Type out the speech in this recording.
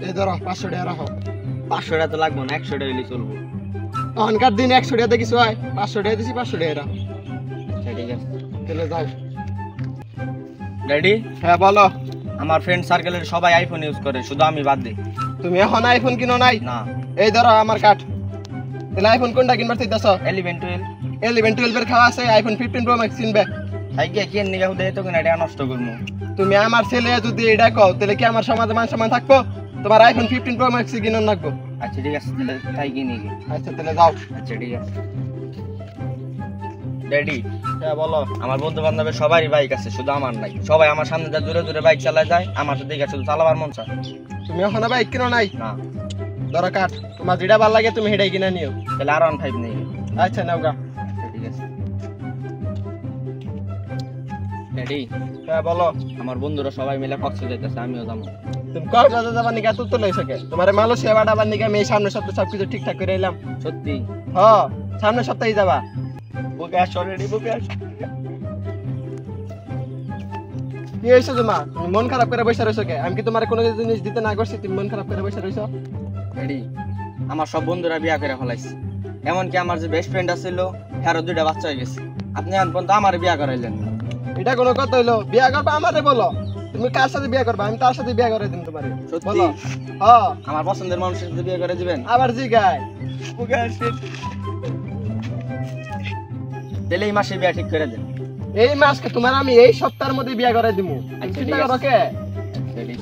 এই ধরো 500 টাকা রাখো। 500 টাকা তো লাগবে না, 100 টাকা হইলে চলবো। তখনকার দিন 100 টাকা দিয়ে কিছু হয়? 500 টাকা দিছি, 500 টাকা রাখো। আচ্ছা ঠিক আছে, তাহলে যাও। রেডি? হ্যাঁ বলো। আমার ফ্রেন্ড সার্কেলের সবাই আইফোন ইউজ করে, শুধু আমি বাদ দিই। তুমি এখন আইফোন কিনো নাই? না। এই ধরো আমার কার্ড। তাহলে আইফোন কোনটা কিনবার চাইতাছো? 11 12 11 12 এর খাওয়া আছে, আইফোন 15 প্রো ম্যাক্স কিনবে। তাই কি নিগা হুদে তো কিনা টাকা নষ্ট করবো। তুমি আমার ছেলে যদি এটা কও তাহলে কি আমার সমাজে মান সম্মান থাকবো? তোমার আইফোন 15 প্রো ম্যাক্স কিনুন লাগবো। আচ্ছা ঠিক আছে, তাহলে তাই কিনি কি। আচ্ছা তাহলে যাও। আচ্ছা ঠিক আছে। রেডি? হ্যাঁ বলো। আমার বন্ধু বান্ধবের সবারই বাইক আছে, শুধু আমার নাই। সবাই আমার সামনে যা দূরে দূরে বাইক চালায় যায়, আমার তো দেখে শুধু চালাবার মন চায়। তুমি এখন বাইক কিনো নাই? না। ধরো কাঠ, তোমার যেটা ভালো লাগে তুমি সেটাই কিনে নিও। তাহলে R15 নেই। আচ্ছা নাও গা। আচ্ছা ঠিক আছে। রেডি? হ্যাঁ বলো। আমার বন্ধুরা সবাই মিলে কক্সবাজার যাইতেছে, আমিও যাবো। তুমি কক্সবাজার যাবার নিকা তুই তো লইছ কে? তোমার মালয়েশিয়া বাড়াবার নিকা আমি এই সামনের সপ্তাহে সবকিছু ঠিকঠাক করে এলাম। সত্যি? হ্যাঁ সামনের সপ্তাহে যাবা। বুকে আসো, রেডি? বুকে আসো। কি হয়েছে তোমার? তুমি মন খারাপ করে বসে রইছো কে? আমি কি তোমার কোনো জিনিস দিতে না করছি তুমি মন খারাপ করে বসে রইছো? রেডি? আমার সব বন্ধুরা বিয়া করে ফেলাইছে, এমনকি আমার যে বেস্ট ফ্রেন্ড আছিল তারও 2টা বাচ্চা হয়ে গেছে। আপনি এখন পর্যন্ত আমার বিয়া করাইলেন না। এটা কোনো কথা হইলো? বিয়া করবা আমারে বলো। তুমি কার সাথে বিয়া করবা? আমি তার সাথে বিয়া করে দিন তোমারে। সত্যি? বলো। হ্যাঁ। আমার পছন্দের মানুষের সাথে বিয়ে করে দিবেন? আবার জি গায়। বুকে আসেন। তাহলে এই মাসে বিয়া ঠিক করে দেন। এই মাসকে তোমার আমি এই সপ্তাহের মধ্যে বিয়া করে দিমু। আচ্ছা, চিন্তা ঠিক করো আছে। কে? রেডি?